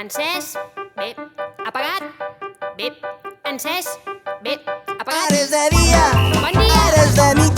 Encès. Bé. Apagat. Bé. Encès. Bé. Apagat. Ara és de dia, Bon dia. ara és de nit,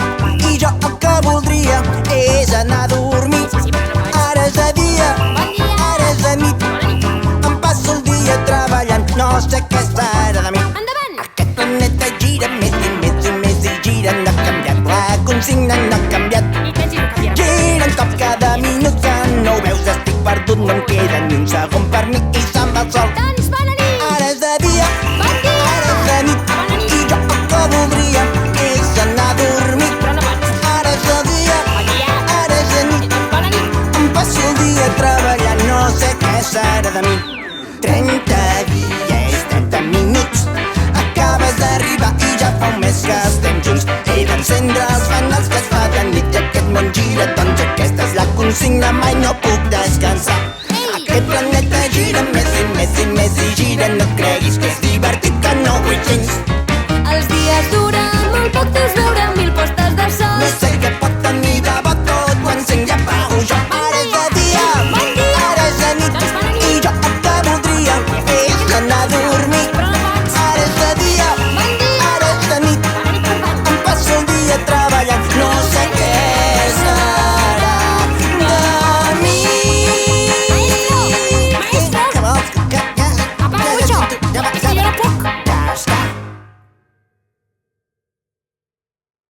i jo el que voldria és anar a dormir. Sí, però no pots. Ara és de dia, Bon dia. ara és de nit, Bona nit. em passo el dia treballant, no sé què espera de mi. Endavant. Aquest planeta gira més i més i més i gira, no ha canviat, la consigna no ha canviat. Ni pensis que canviarà. Gira un cop cada minut, que no ho veus, estic perdut, no em queda ni un segon per mi i se'n va el sol. Doncs bona nit. Ara és de dia, Bon dia. ara és de nit, Bona nit. i jo el que voldria és anar a dormir. Però no pots. Ara és de dia, Bon dia. ara és de nit, Doncs bona nit. em passo el dia treballant, no sé què serà de mi. 30 dies, 30 minuts, acabes d'arribar i ja fa un mes que estem junts. He d'encendre els fanals que es fa de nit i aquest món gira, doncs aquesta és la consigna, mai no puc descansar. Aquest planeta gira més i més i més i gira, no creguis que és divertit, que no ho vull gens. Els dies duren molt poc, deus veure 1000 postes de